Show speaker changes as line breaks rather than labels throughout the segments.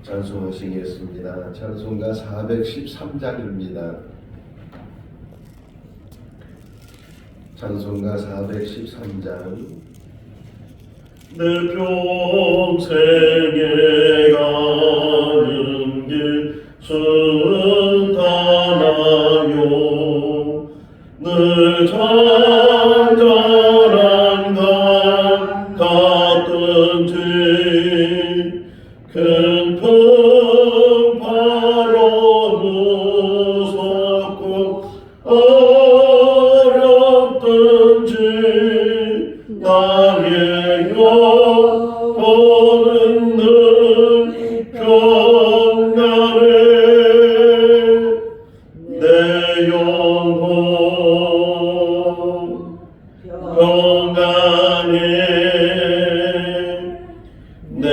찬송하시겠습니다. 찬송가 413장입니다. 찬송가 413장.
내 평생에 가는 길 순탄하여 늘 잔잔한 강 같든지 큰 풍파로 무섭고 어렵든지 나의 영혼은 늘 평안해. 내 영혼 평안해. 내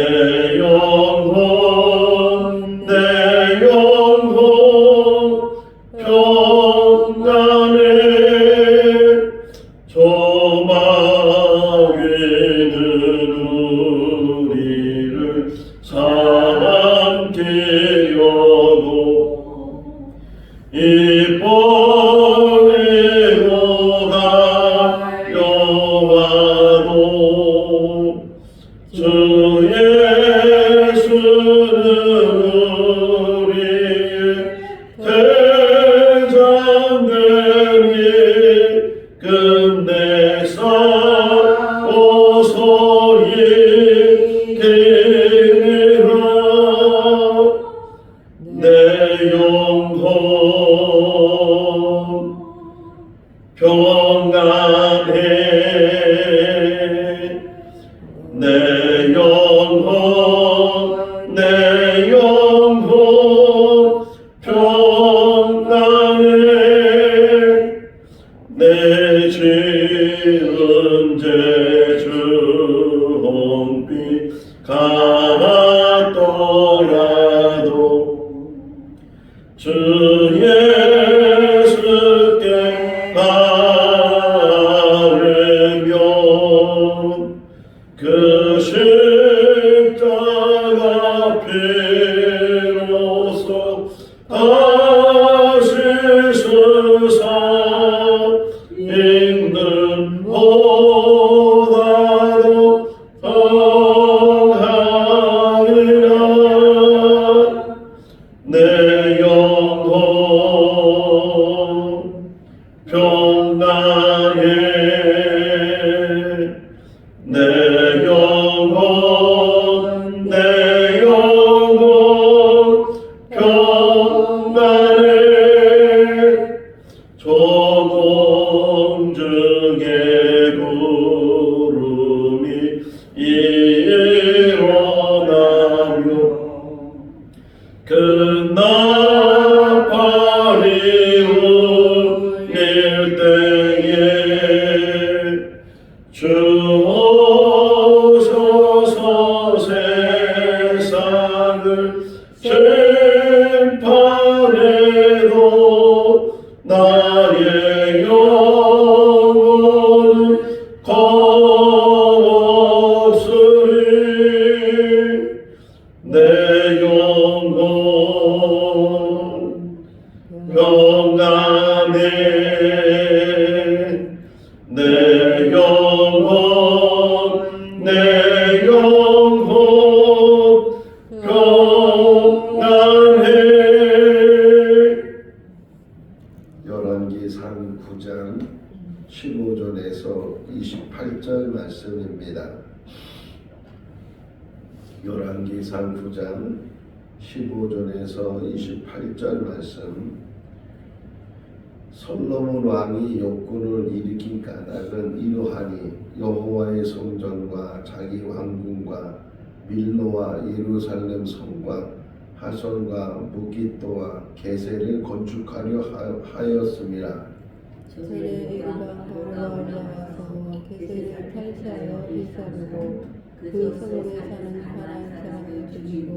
영혼 평안해. 저 마귀는 우리를 사랑케 여고 이 뻔히로 가려와도 주 예수는 우리의 대장되니 끝내사 오소이 기니라. 내 영혼 평안해. 내 영혼 평안해. 내 지은 죄 주홍빛 같더라도 주 예수께 바르면 그 십자가 피로써 다시 쓰사 읽는 보다도 평안이라. 내 영혼 평안해. 내 영혼 평안해. 조공중에 구름이 일어나며 그 나팔이 울릴 때에 주 오셔서 세상을 심판해도 나의 영혼은 겁없으리. 내 영혼 평안해. 내 영혼 평안해.
열왕기상 9장 15절에서 28절 말씀입니다. 열왕기상 9장 15절에서 28절 말씀. 솔로몬 왕이 욕군을 일으킨 까닭은 이러하니 여호와의 성전과 자기 왕궁과 밀로와 예루살렘 성과 하솔과 무기또와 게셀을 건축하려 하였음이라.
저들의 이방으로 올라와서 게셀을 탈취하여 일삼고 그 성읍에 사는 가나안 사람을 죽이고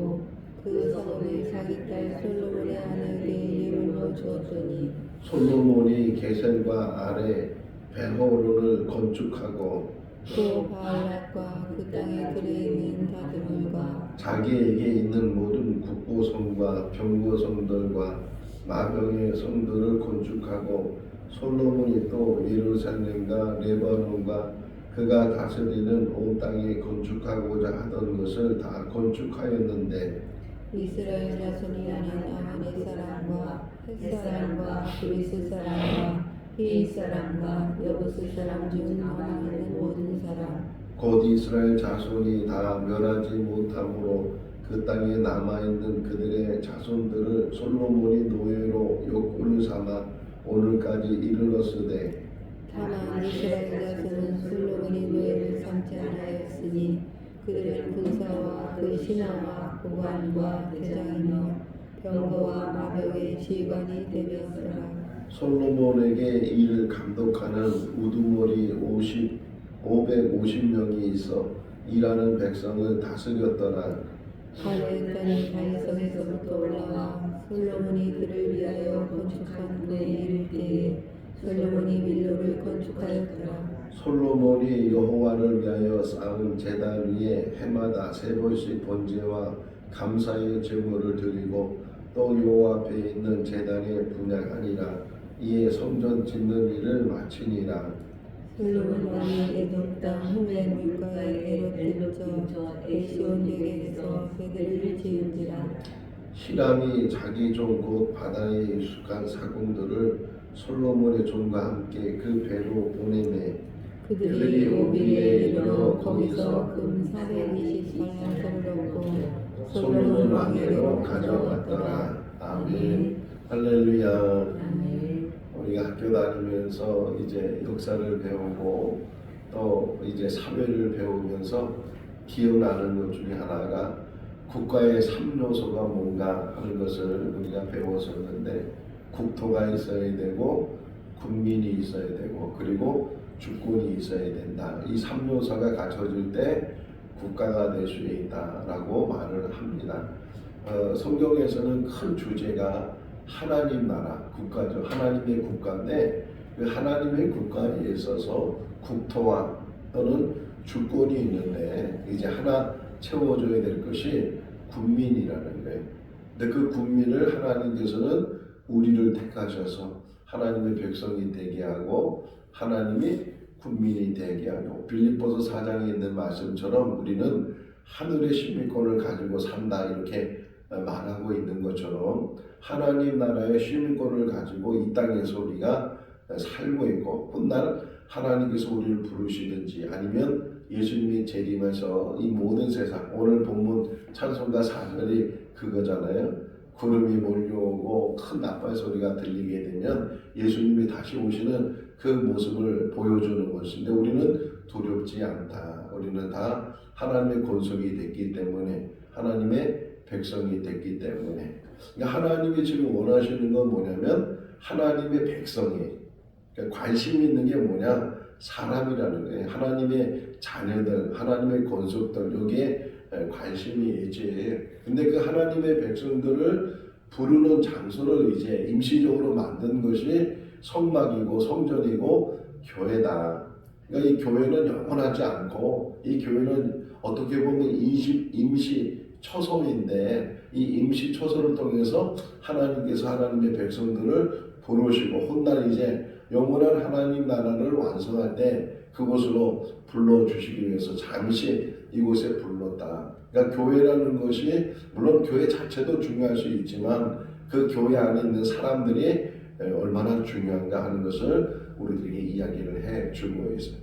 그 성읍에 자기 딸 솔로몬의 아내에게 예물로 주었더니
솔로몬이 게셀과 아래 베호론을 건축하고
또 바알락과 그 땅에 들에 있는 다드물과
자기에게 있는 모든 모든 국보성과 병거성들과 마병의 성들을 건축하고 솔로몬이 또 예루살렘과 레바논과 그가 다스리는 온 땅에 건축하고자 하던 것을 다 건축하였는데
이스라엘 자손이 아닌 아모리 사람과 헷 사람과 그리스 사람과 히윗 사람과 여부스 사람 중 남아있는 모든 사람
곧 이스라엘 자손이 다 멸하지 못함으로 그 땅에 남아있는 그들의 자손들을 솔로몬이 노예로 욕구를 삼아 오늘까지 이르렀으되
다만 이스라엘 자손은 솔로몬이 노예를 삼지 아니하였으니 그들은 군사와 그 신하와 고관과 대장이며 병거와 마병의 지휘관이 되었더라.
솔로몬에게 이를 감독하는 우두머리 550명이 있어 일하는 백성을 다스렸더라.
하루에까지 다윗성에서부터 올라와 솔로몬이 그를 위하여 건축한 그에 이를 때에 솔로몬이 밀로를 건축하였더라.
솔로몬이 여호와를 위하여 쌓은 제단 위에 해마다 3번씩 번제와 감사의 제물을 드리고 또 여호와 앞에 있는 제단에 분향하니라. 이에 성전 짓는 일을 마치니라.
솔로몬 왕이 에돔 땅 후멜 물가의 에롯 근처 에시온 벽에서 궤들을 지은지라.
히람이 자기 종 곧 바다에 익숙한 사공들을 솔로몬의 종과 함께 그 배로 보내매
그들이 오빌에 이르러 거기서 금 420달란트를 얻고
솔로몬 왕에게로 가져갔더라. 아멘. 할렐루야.
아멘.
우리가 학교 다니면서 이제 역사를 배우고 또 이제 사회를 배우면서 기억나는 것 중에 하나가 국가의 3요소가 뭔가 하는 것을 우리가 배웠었는데 국토가 있어야 되고 국민이 있어야 되고 그리고 주권이 있어야 된다. 이 3요소가 갖춰질 때 국가가 될 수 있다라고 말을 합니다. 성경에서는 큰 주제가 하나님 나라 국가죠. 하나님의 국가인데 그 하나님의 국가에 있어서 국토와 또는 주권이 있는데 이제 하나 채워줘야 될 것이 국민이라는 거예요. 근데 그 국민을 하나님께서는 우리를 택하셔서 하나님의 백성이 되게 하고 하나님이 국민이 되게 하고 빌립보서 4장에 있는 말씀처럼 우리는 하늘의 시민권을 가지고 산다 이렇게 말하고 있는 것처럼 하나님 나라의 시민권을 가지고 이 땅에서 우리가 살고 있고 훗날 하나님께서 우리를 부르시든지 아니면 예수님이 재림해서 이 모든 세상 오늘 본문 찬송가 4절이 그거잖아요. 구름이 몰려오고 큰 나팔 소리가 들리게 되면 예수님이 다시 오시는 그 모습을 보여주는 것인데 우리는 두렵지 않다. 우리는 다 하나님의 권속이 됐기 때문에 하나님의 백성이 됐기 때문에 그러니까 하나님이 지금 원하시는 건 뭐냐면 하나님의 백성이 그러니까 관심 있는 게 뭐냐 사람이라는 거예요. 하나님의 자녀들 하나님의 권속들 여기에 관심이 있지. 근데 그 하나님의 백성들을 부르는 장소를 이제 임시적으로 만든 것이 성막이고 성전이고 교회다. 그러니까 이 교회는 영원하지 않고 이 교회는 어떻게 보면 임시 초소인데 이 임시 초소를 통해서 하나님께서 하나님의 백성들을 부르시고 훗날 이제 영원한 하나님 나라를 완성할 때 그곳으로 불러주시기 위해서 잠시 이곳에 불렀다. 그러니까 교회라는 것이 물론 교회 자체도 중요할 수 있지만 그 교회 안에 있는 사람들이 얼마나 중요한가 하는 것을 우리들에게 이야기를 해주고 있어요.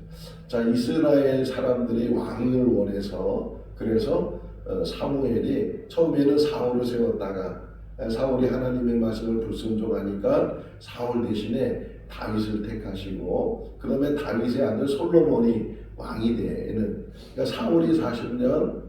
자, 이스라엘 사람들이 왕을 원해서 그래서 사무엘이 처음에는 사울을 세웠다가 사울이 하나님의 말씀을 불순종하니까 사울 대신에 다윗을 택하시고 그 다음에 다윗의 아들 솔로몬이 왕이 되는 그러니까 사울이 40년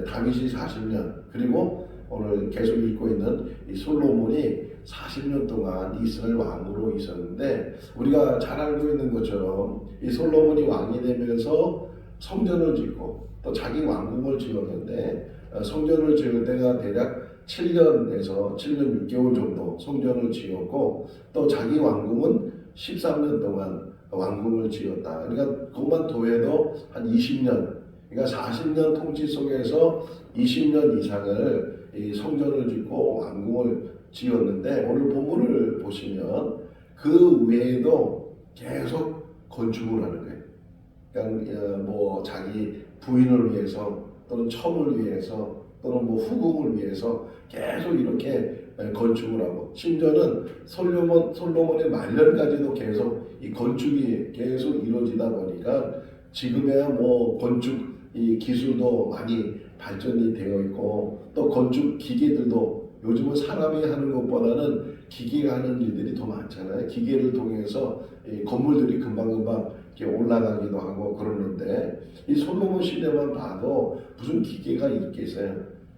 다윗이 40년 그리고 오늘 계속 읽고 있는 이 솔로몬이 40년 동안 이스라엘 왕으로 있었는데 우리가 잘 알고 있는 것처럼 이 솔로몬이 왕이 되면서 성전을 짓고 또 자기 왕궁을 지었는데 성전을 지을 때가 대략 7년에서 7년 6개월 정도 성전을 지었고 또 자기 왕궁은 13년 동안 왕궁을 지었다. 그러니까 그것만 더해도 한 20년 그러니까 40년 통치 속에서 20년 이상을 이 성전을 짓고 왕궁을 지었는데 오늘 본문을 보시면 그 외에도 계속 건축을 하는 거예요. 그러니까 뭐 자기 부인을 위해서 또는 처를 위해서 또는 뭐 후궁을 위해서 계속 이렇게 건축을 하고 심지어는 솔로몬의 말년까지도 계속 이 건축이 계속 이루어지다 보니까 지금의 뭐 건축 이 기술도 많이 발전이 되어 있고 또 건축 기계들도 요즘은 사람이 하는 것보다는 기계가 하는 일들이 더 많잖아요. 기계를 통해서 이 건물들이 금방금방 이렇게 올라가기도 하고 그러는데 이 솔로몬 시대만 봐도 무슨 기계가 있겠어요.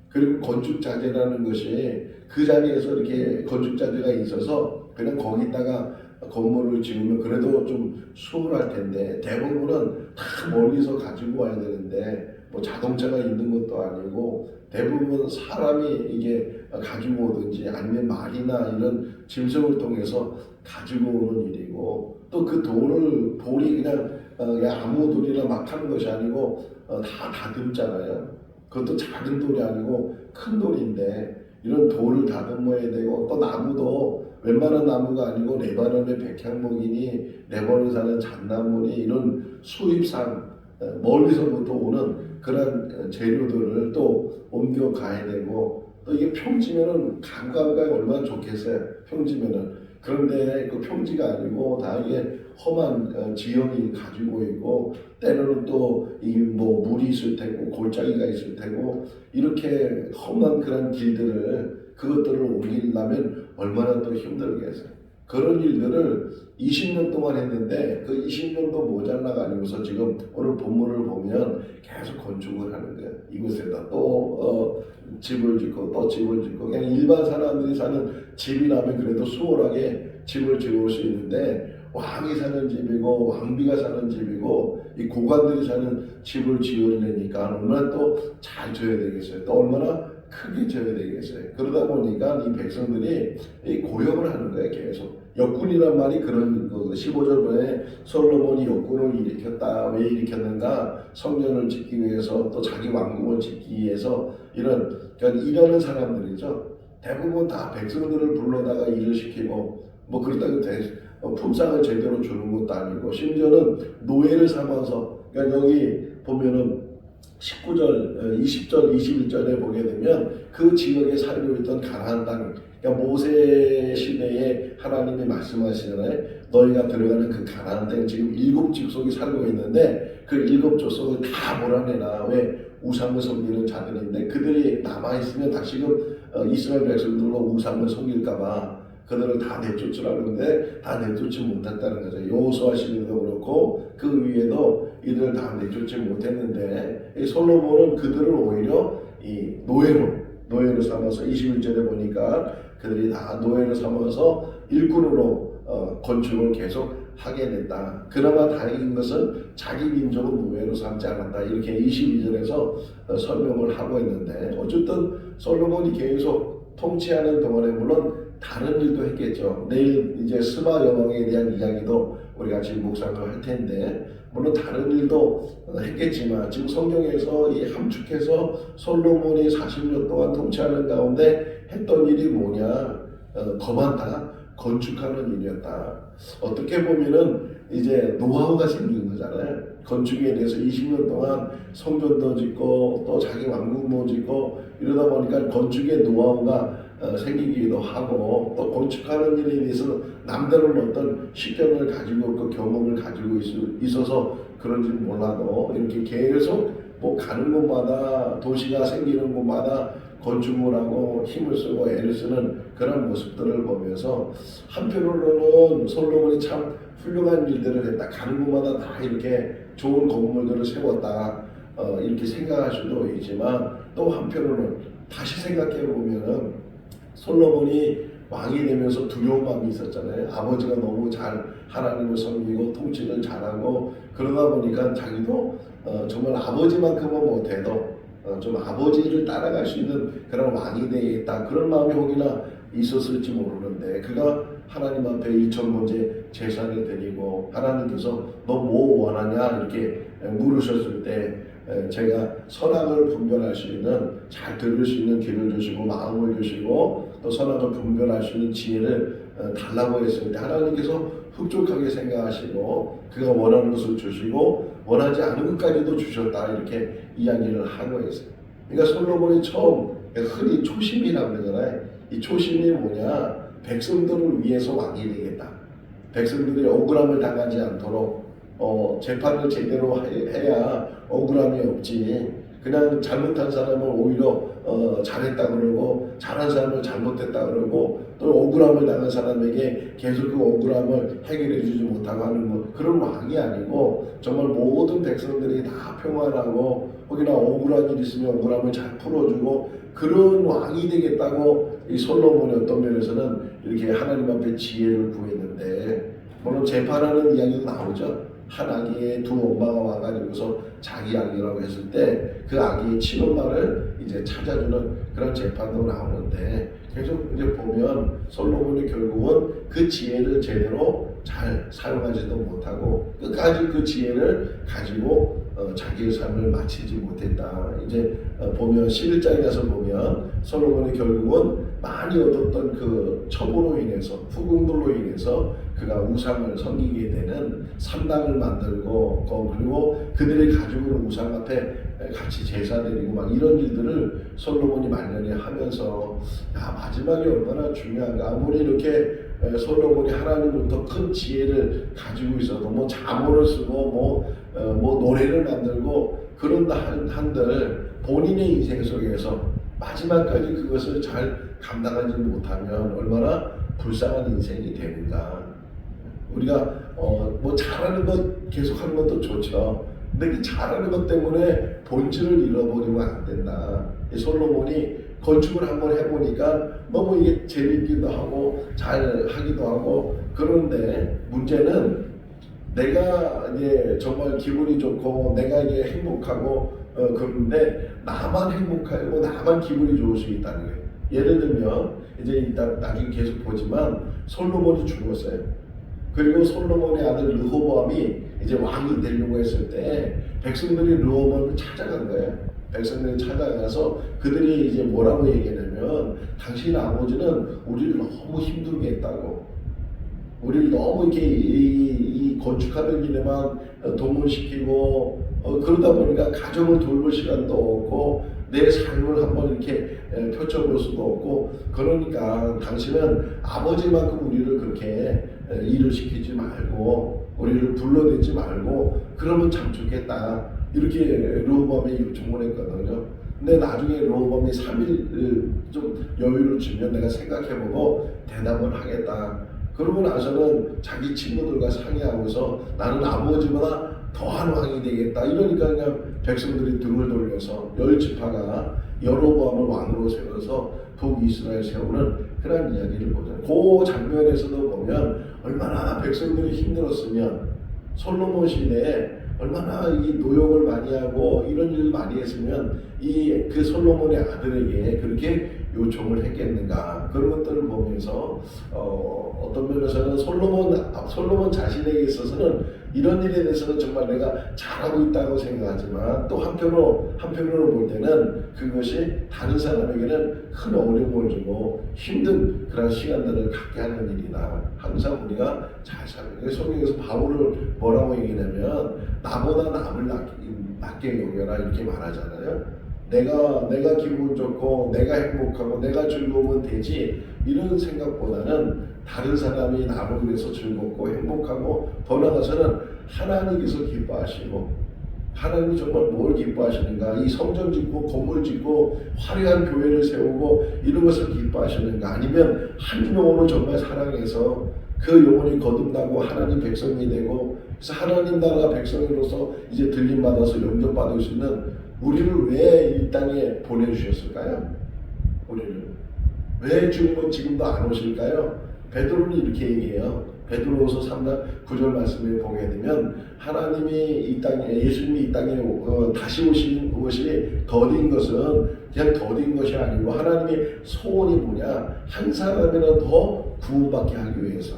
그리고 건축 자재라는 것이 그 자리에서 이렇게 건축 자재가 있어서 그냥 거기다가 건물을 지으면 그래도 좀 수월할 텐데 대부분은 다 멀리서 가지고 와야 되는데 뭐 자동차가 있는 것도 아니고 대부분 사람이 이게 가지고 오든지 아니면 말이나 이런 짐승을 통해서 가지고 오는 일이고 또 그 돌이 그냥 아무 돌이나 막 하는 것이 아니고 다 다듬잖아요. 그것도 작은 돌이 아니고 큰 돌인데 이런 돌을 다듬어야 되고 또 나무도 웬만한 나무가 아니고 레바논의 백향목이니 레바논 사는 잣나무니 이런 수입산 멀리서부터 오는 그런 재료들을 또 옮겨가야 되고 또 이게 평지면은 가구가 얼마나 좋겠어요. 평지면은 그런데 그 평지가 아니고 다 이게 험한 지형이 가지고 있고 때로는 또 이게 뭐 물이 있을 테고 골짜기가 있을 테고 이렇게 험한 그런 길들을 그것들을 옮기려면 얼마나 또 힘들겠어요. 그런 일들을 20년 동안 했는데 그 20년도 모자라가지고서 지금 오늘 본문을 보면 계속 건축을 하는 거예요. 이곳에다 또 집을 짓고 또 집을 짓고 그냥 일반 사람들이 사는 집이라면 그래도 수월하게 집을 지을 수 있는데 왕이 사는 집이고 왕비가 사는 집이고 이 고관들이 사는 집을 지으려니까 얼마나 또 잘 지어야 되겠어요. 또 얼마나 크게 지어야 되겠어요. 그러다 보니까 이 백성들이 이 고역을 하는 거예요. 계속 역군이란 말이 그런 거 15절에 솔로몬이 역군을 일으켰다. 왜 일으켰는가? 성전을 짓기 위해서 또 자기 왕궁을 짓기 위해서 그러니까 일하는 사람들이죠. 대부분 다 백성들을 불러다가 일을 시키고 뭐 그렇다고 품삯을 제대로 주는 것도 아니고 심지어는 노예를 삼아서 그러니까 여기 보면은 19절, 20절, 21절에 보게 되면 그 지역에 살고 있던 가나안 땅 그러니까 모세 시대에 하나님이 말씀하시잖아요. 너희가 들어가는 그 가나안 땅 지금 7족속이 살고 있는데 그 7족속을 다 몰아내라. 왜? 우상을 섬기는 자들인데 그들이 남아있으면 다시금 이스라엘 백성들로 우상을 섬길까봐 그들을 다 내쫓으라는데 다 내쫓지 못했다는 거죠. 여호수아 시대도 그렇고 그 위에도 이들을 다 내쫓지 못했는데 이 솔로몬은 그들을 오히려 이 노예로 삼아서 21절에 보니까 그들이 다 노예로 삼아서 일꾼으로 건축을 계속 하게 됐다. 그나마 다행인 것은 자기 민족은 노예로 삼지 않았다. 이렇게 22절에서 설명을 하고 있는데 어쨌든 솔로몬이 계속 통치하는 동안에 물론 다른 일도 했겠죠. 내일 이제 스바 여왕에 대한 이야기도 우리 같이 묵상을 할 텐데 물론 다른 일도 했겠지만 지금 성경에서 이 함축해서 솔로몬이 40년 동안 통치하는 가운데 했던 일이 뭐냐? 더 많다. 건축하는 일이었다. 어떻게 보면은 이제 노하우가 생긴 거잖아요. 건축에 대해서 20년 동안 성전도 짓고 또 자기 왕궁도 짓고 이러다 보니까 건축의 노하우가 생기기도 하고 또 건축하는 일에 대해서 남다른 어떤 식견을 가지고 그 경험을 가지고 있어서 그런지 몰라도 이렇게 계속 뭐 가는 곳마다 도시가 생기는 곳마다 건축을 하고 힘을 쓰고 애를 쓰는 그런 모습들을 보면서 한편으로는 솔로몬이 참 훌륭한 일들을 했다. 가는 곳마다 다 이렇게 좋은 건물들을 세웠다. 이렇게 생각할 수도 있지만 또 한편으로는 다시 생각해 보면은 솔로몬이 왕이 되면서 두려운 마음이 있었잖아요. 아버지가 너무 잘 하나님을 섬기고 통치를 잘하고 그러다 보니까 자기도 정말 아버지만큼은 못해도 좀 아버지를 따라갈 수 있는 그런 왕이 되겠다. 그런 마음이 혹이나 있었을지 모르는데 그가 하나님 앞에 2000번째 제사를 드리고 하나님께서 너 뭐 원하냐 이렇게 물으셨을 때 제가 선악을 분별할 수 있는, 잘 들을 수 있는 귀를 주시고 마음을 주시고 또 선악을 분별할 수 있는 지혜를 달라고 했을 때 하나님께서 흡족하게 생각하시고 그가 원하는 것을 주시고 원하지 않은 것까지도 주셨다, 이렇게 이야기를 하고 있어요. 그러니까 솔로몬이 처음, 흔히 초심이라고 그러잖아요. 이 초심이 뭐냐? 백성들을 위해서 왕이 되겠다. 백성들이 억울함을 당하지 않도록 재판을 제대로 해야 억울함이 없지. 그냥 잘못한 사람은 오히려 잘했다 그러고 잘한 사람을 잘못했다 그러고 또 억울함을 당한 사람에게 계속 그 억울함을 해결해 주지 못하고 하는 뭐 그런 왕이 아니고, 정말 모든 백성들이 다 평안하고 혹이나 억울한 일 있으면 억울함을 잘 풀어주고 그런 왕이 되겠다고 이 솔로몬의 어떤 면에서는 이렇게 하나님 앞에 지혜를 구했는데, 물론 재판하는 이야기도 나오죠. 한 아기의 두 엄마가 와가지고서 자기 아기라고 했을 때 그 아기의 친엄마를 이제 찾아주는 그런 재판도 나오는데, 계속 이제 보면 솔로몬이 결국은 그 지혜를 제대로 잘 사용하지도 못하고 끝까지 그 지혜를 가지고 자기의 삶을 마치지 못했다. 이제 보면 11장에 가서 보면 솔로몬이 결국은 많이 얻었던 그 첩으로 인해서, 후궁들로 인해서 그가 우상을 섬기게 되는 산당을 만들고 그리고 그들이 가지고 있는 우상 앞에 같이 제사 드리고 막 이런 일들을 솔로몬이 말년에 하면서, 야, 마지막에 얼마나 중요한가. 아무리 이렇게 솔로몬이 하나님으로부터 큰 지혜를 가지고 있어도 뭐 잠언을 쓰고 뭐 노래를 만들고 그런다 한들 본인의 인생 속에서 마지막까지 그것을 잘 감당하지 못하면 얼마나 불쌍한 인생이 되는가. 우리가 뭐 잘하는 것 계속하는 것도 좋죠. 근데 그 잘하는 것 때문에 본질을 잃어버리면 안 된다. 이 솔로몬이 건축을 한번 해보니까 너무 이게 재밌기도 하고 잘 하기도 하고, 그런데 문제는 내가 이제 정말 기분이 좋고 내가 이게 행복하고 그런데 나만 행복하고 나만 기분이 좋을 수 있다는 거예요. 예를 들면 이제 일단 나중에 계속 보지만 솔로몬이 죽었어요. 그리고 솔로몬의 아들 르호보암이 이제 왕이 되려고 했을 때 백성들이 르호보암을 찾아간 거예요. 백성들이 찾아가서 그들이 이제 뭐라고 얘기하냐면, 당신 아버지는 우리를 너무 힘들게 했다고, 우리를 너무 이렇게 이 건축하는 일에만 동원시키고 그러다 보니까 가정을 돌볼 시간도 없고 내 삶을 한번 이렇게 펼쳐볼 수도 없고, 그러니까 당신은 아버지만큼 우리를 그렇게 일을 시키지 말고 우리를 불러내지 말고 그러면 참 좋겠다, 이렇게 르호보암이 요청을 했거든요. 근데 나중에 르호보암이 3일 좀 여유를 주면 내가 생각해보고 대답을 하겠다. 그러고 나서는 자기 친구들과 상의하고서 나는 아버지보다 더한 왕이 되겠다. 이러니까 그냥 백성들이 등을 돌려서 10지파가 여로보암을 왕으로 세워서 북이스라엘 세우는 그런 이야기를 보죠. 그 장면에서도 보면 얼마나 백성들이 힘들었으면, 솔로몬 시대에 얼마나 이 노역을 많이 하고 이런 일을 많이 했으면 그 솔로몬의 아들에게 그렇게 요청을 했겠는가. 그런 것들을 보면서 어떤 면에서는 솔로몬 자신에게 있어서는 이런 일에 대해서는 정말 내가 잘하고 있다고 생각하지만, 또 한편으로 볼 때는 그것이 다른 사람에게는 큰 어려움을 주고 힘든 그런 시간들을 갖게 하는 일이다. 항상 우리가 잘 살아요. 성경에서 바울을 뭐라고 얘기하냐면, 나보다 남을 낮게 여겨라, 이렇게 말하잖아요. 내가 기분 좋고 내가 행복하고 내가 즐거우면 되지, 이런 생각보다는 다른 사람이 나를 위해서 즐겁고 행복하고 더 나아가서는 하나님께서 기뻐하시고, 하나님이 정말 뭘 기뻐하시는가, 이 성전 짓고 건물 짓고 화려한 교회를 세우고 이런 것을 기뻐하시는가, 아니면 한 영혼을 정말 사랑해서 그 영혼이 거듭나고 하나님 백성이 되고, 그래서 하나님 나라 백성으로서 이제 들림받아서 영접받을 수 있는 우리를 왜 이 땅에 보내주셨을까요? 우리를 왜 주님은 지금도 안 오실까요? 베드로는 이렇게 얘기해요. 베드로후서 3장 9절 말씀에 보게 되면, 하나님이 이 땅에, 예수님이 이 땅에 다시 오신 것이 더딘 것은 그냥 더딘 것이 아니고 하나님의 소원이 뭐냐, 한 사람이라도 더 구원받게 하기 위해서.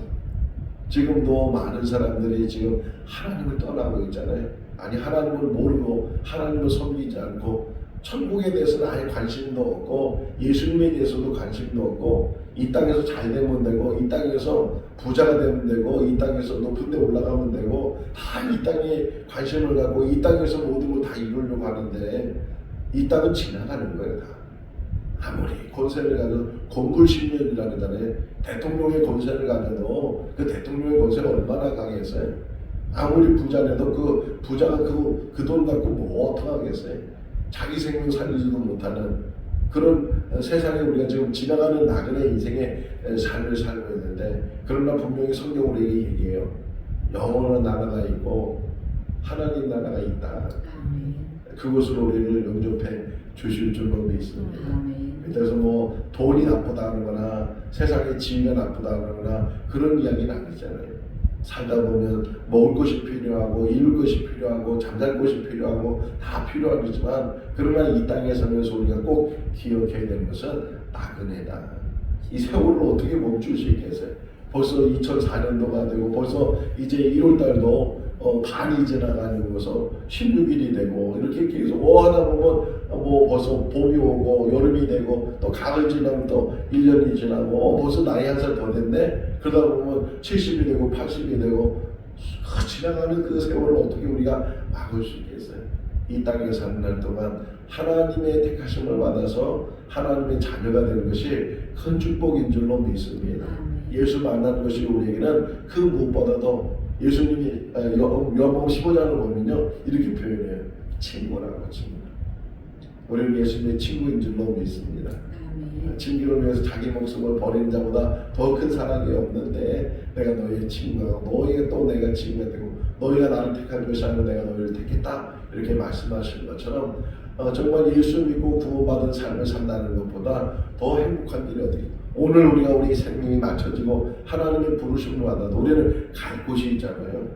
지금도 많은 사람들이 지금 하나님을 떠나고 있잖아요. 아니 하나님을 모르고 하나님을 섬기지 않고 천국에 대해서는 아예 관심도 없고 예수님에 대해서도 관심도 없고 이 땅에서 잘 되면 되고 이 땅에서 부자가 되면 되고 이 땅에서 높은 데 올라가면 되고 다 이 땅에 관심을 갖고 이 땅에서 모든 걸 다 이루려고 하는데 이 땅은 지나가는 거예요. 다. 아무리 권세를 가져도 공굴십년이라고 하잖아요. 대통령의 권세를 가져도 그 대통령의 권세가 얼마나 강했어요. 아무리 부자라도 그 부자가 그 돈 갖고 뭐 어떡하겠어요. 자기 생명 살리지도 못하는 그런 세상에 우리가 지금 지나가는 나그네 인생의 삶을 살고 있는데, 그러나 분명히 성경 우리에게 얘기해요. 영원한 나라가 있고 하나님 나라가 있다. 그것으로 우리를 영접해 주실 줄로 믿습니다. 그래서 뭐 돈이 나쁘다는 거나 세상의 지위가 나쁘다는 거나 그런 이야기는 아니잖아요. 살다 보면 먹을 것이 필요하고 입을 것이 필요하고 잠잘 것이 필요하고 다 필요하지만, 그러나 이 땅에 살면서 우리가 꼭 기억해야 되는 것은 나그네다. 이 세월을 어떻게 멈출 수 있겠어요? 벌써 2004년도가 되고 벌써 이제 1월달도 반이 지나가면서 16일이 되고 이렇게 계속 하다 보면 뭐 벌써 봄이 오고 여름이 되고 또 가을 지나면 또 1년이 지나고 벌써 나이 한 살 더 됐네. 그러다 보면 70이 되고 80이 되고 지나가는 그 세월을 어떻게 우리가 막을 수 있겠어요? 이 땅에 사는 날 동안 하나님의 택하심을 받아서 하나님의 자녀가 되는 것이 큰 축복인 줄로 믿습니다. 예수 만나는 것이 우리에게는 그 무엇보다도, 예수님이 요한복음 15장을 보면요 이렇게 표현해요. 친구라고. 친구. 우리는 예수님의 친구인 줄로 믿습니다. 친구를 위해서 자기 목숨을 버리는 자보다 더 큰 사랑이 없는데 내가 너희의 친구야. 너희가 또 내가 친구가 되고 너희가 나를 택한 것이 아니라 내가 너희를 택했다. 이렇게 말씀하신 것처럼 정말 예수 믿고 구원받은 삶을 산다는 것보다 더 행복한 일이 어디. 오늘 우리가 우리 생명이 맞춰지고 하나님의 부르심을 받아도 우리는 갈 곳이 있잖아요.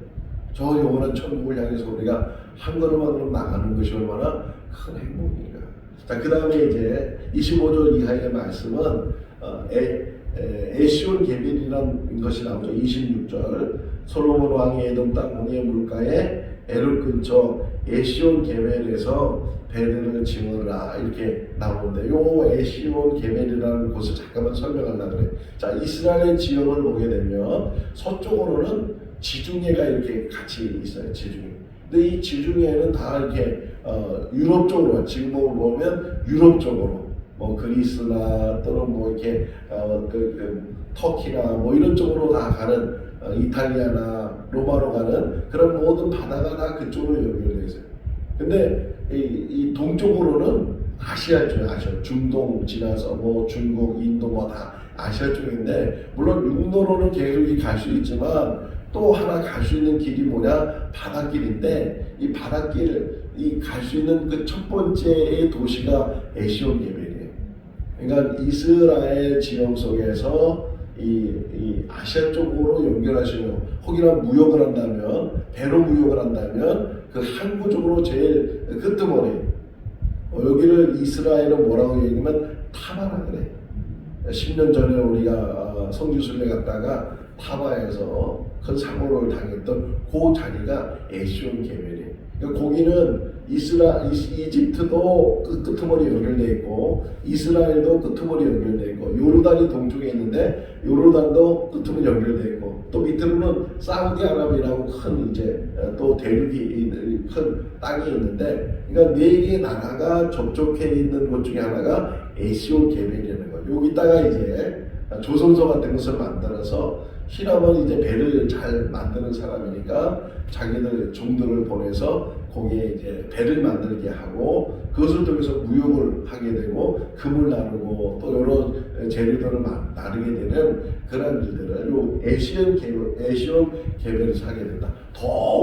저 영원한 천국을 향해서 우리가 한 걸음만 나가는 것이 얼마나 큰 행복인가. 자, 그 다음에 이제 25절 이하의 말씀은 에시온 게빌이라는 것이 나오죠. 26절 솔로몬 왕이 에돔 땅 홍해 물가에 에룻 근처 에시온 게벨에서 배들을 지으라 이렇게 나오는데, 요 에시온 게벨이라는 곳을 잠깐만 설명하려고 그래요. 자, 이스라엘의 지형을 보게 되면 서쪽으로는 지중해가 이렇게 같이 있어요. 지중해. 근데 이 지중해는 다 이렇게 유럽 쪽으로, 지금 보면 유럽 쪽으로 뭐 그리스나 또는 뭐 이렇게 터키나 뭐 이런 쪽으로 다 가는 이탈리아나 로마로 가는 그런 모든 바다가 다 그쪽으로 연결되어 있어요. 근데 이 동쪽으로는 아시아 쪽, 중동 지나서 뭐 중국, 인도 뭐 다 아시아 쪽인데, 물론 육로로는 계속 갈 수 있지만 또 하나 갈 수 있는 길이 뭐냐? 바닷길인데, 이 바닷길 갈 수 있는 그 첫 번째의 도시가 에시온 게벨이에요. 그러니까 이스라엘 지형 속에서 이 아시아 쪽으로 연결하시는, 혹이나 무역을 한다면, 배로 무역을 한다면 그 항구적으로 제일 끝머리, 여기를 이스라엘은 뭐라고 얘기하면 타바라 그래. 10년 전에 우리가 성지순례 갔다가 타바에서 큰 사고를 당했던 그 자리가 에시온 게벨이에요. 그러니까 거기는 이집트도 그 끄트머리 연결되어 있고 이스라엘도 끄트머리 연결되어 있고 요르단이 동쪽에 있는데 요르단도 끄트머리 연결되어 있고 또 밑으로는 사우디아라비아라고 큰 이제 또 대륙이 큰 땅이 있는데, 그러니까 네 개의 나라가 접촉해 있는 곳 중에 하나가 에시온 게벨이라는 거예요. 여기다가 이제 조선소 같은 것을 만들어서, 히람은 이제 배를 잘 만드는 사람이니까 자기들 종들을 보내서 거기에 이제 배를 만들게 하고 그것을 통해서 무역을 하게 되고 금을 나누고 또 여러 재료들을 나누게 되는 그런 일들을 요 에시온 게벨에서 하게 된다. 더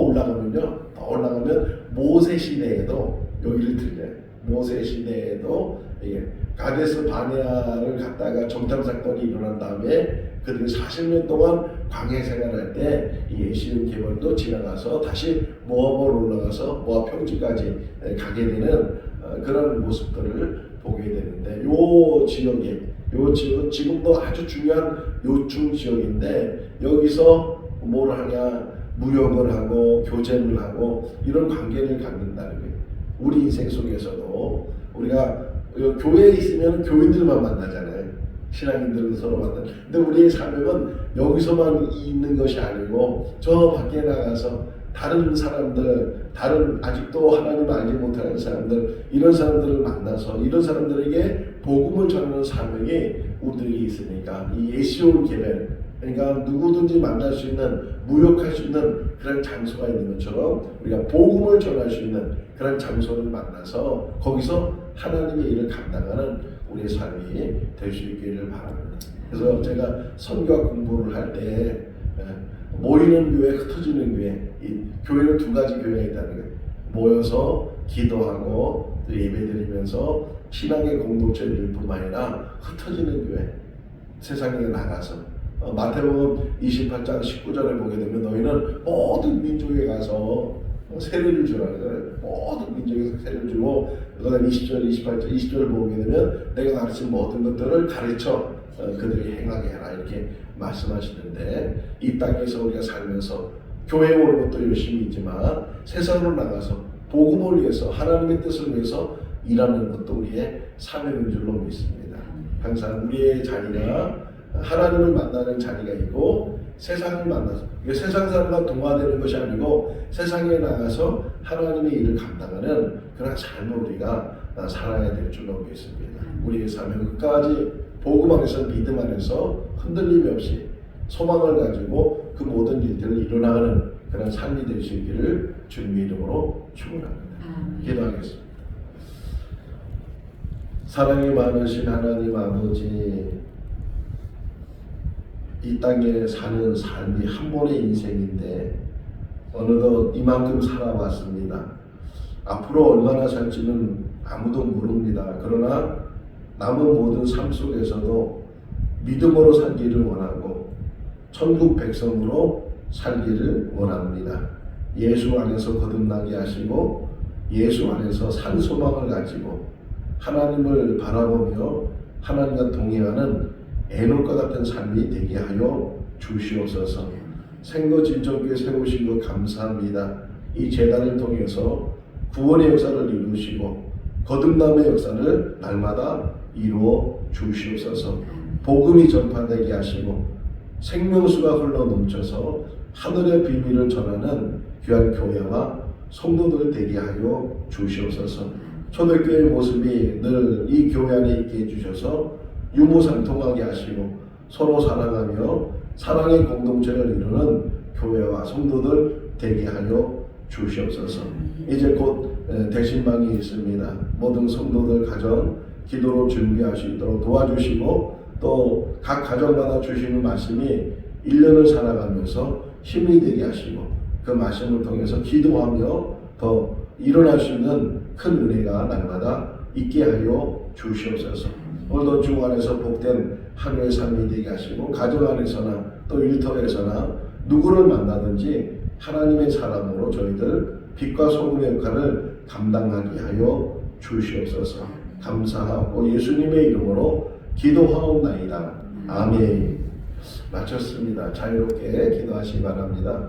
올라가면 모세 시대에도 여기를 들려요. 모세 시대에도 가데스 바네아를 갔다가 정탐 사건이 일어난 다음에 그들이 40년 동안 광해 생활할 때 이 에시온 게벨도 지나가서 다시 모압으로 올라가서 모압 평지까지 가게 되는 그런 모습들을 보게 되는데, 요 지역은 지금도 아주 중요한 요충 지역인데, 여기서 뭘 하냐, 무역을 하고 교제를 하고 이런 관계를 갖는다는 거예요. 우리 인생 속에서도 우리가 교회에 있으면 교인들만 만나잖아요. 신앙인들은 서로 만나. 근데 우리의 사명은 여기서만 있는 것이 아니고 저 밖에 나가서 다른 사람들, 다른 아직도 하나님을 알지 못하는 사람들, 이런 사람들을 만나서 이런 사람들에게 복음을 전하는 사명이 우리들이 있으니까 이 예시온 계별, 그러니까 누구든지 만날 수 있는, 무역할 수 있는 그런 장소가 있는 것처럼 우리가 복음을 전할 수 있는 그런 장소를 만나서 거기서 하나님의 일을 감당하는 우리의 삶이 될 수 있기를 바랍니다. 그래서 제가 선교학 공부를 할 때 모이는 교회, 흩어지는 교회, 이 교회는 두 가지 교회가 있다는 거예요. 모여서 기도하고 또 예배드리면서 신앙의 공동체를 이룰 뿐만 아니라 흩어지는 교회, 세상에 나가서 마태복음 28장 19절에 보게 되면 너희는 모든 민족에 가서 세례를 주라는 거예요. 모든 민족에서 세례를 주고 그다음 20절, 28절, 20절을 보게 되면 내가 가르친 모든 것들을 가르쳐 그들이 행하게 해라 이렇게 말씀하시는데 이 땅에서 우리가 살면서 교회에 오는 것도 열심히 있지만 세상으로 나가서 복음을 위해서 하나님의 뜻을 위해서 일하는 것도 우리의 사명인 줄로 믿습니다. 항상 우리의 자리가 하나님을 만나는 자리가 있고 세상을 만나서 세상 사람과 동화되는 것이 아니고 세상에 나가서 하나님의 일을 감당하는 그런 삶을 우리가 살아야 될 줄로 믿습니다. 우리의 삶은 끝까지 복음 안에서 믿음 안에서 흔들림이 없이 소망을 가지고 그 모든 일들을 이뤄나가는 그런 삶이 될 수 있기를 주님의 이름으로 축원합니다. 기도하겠습니다. 사랑이 많으신 하나님 아버지, 이 땅에 사는 삶이 한 번의 인생인데 어느덧 이만큼 살아왔습니다. 앞으로 얼마나 살지는 아무도 모릅니다. 그러나 남은 모든 삶 속에서도 믿음으로 살기를 원하고 천국 백성으로 살기를 원합니다. 예수 안에서 거듭나게 하시고 예수 안에서 산 소망을 가지고 하나님을 바라보며 하나님과 동행하는 에녹과 같은 삶이 되게 하여 주시옵소서. 생거진정교회 세우신 것 감사합니다. 이 재단을 통해서 구원의 역사를 이루시고 거듭남의 역사를 날마다 이루어 주시옵소서. 복음이 전파되게 하시고 생명수가 흘러 넘쳐서 하늘의 비밀을 전하는 귀한 교회와 성도들 되게 하여 주시옵소서. 초대교회의 모습이 늘 이 교회 안에 있게 해주셔서 유무상통하게 하시고 서로 사랑하며 사랑의 공동체를 이루는 교회와 성도들 되게 하여 주시옵소서. 이제 곧 대신방이 있습니다. 모든 성도들 가정 기도로 준비할 수 있도록 도와주시고 또 각 가정마다 주시는 말씀이 1년을 살아가면서 힘이 되게 하시고 그 말씀을 통해서 기도하며 더 일어날 수 있는 큰 은혜가 날마다 있게 하여 주시옵소서. 오늘도 주 안에서 복된 하루의 삶이 되게 하시고 가정 안에서나 또 일터에서나 누구를 만나든지 하나님의 사람으로 저희들 빛과 소금의 역할을 감당하게 하여 주시옵소서. 감사하고 예수님의 이름으로 기도하옵나이다. 아멘. 마쳤습니다. 자유롭게 기도하시기 바랍니다.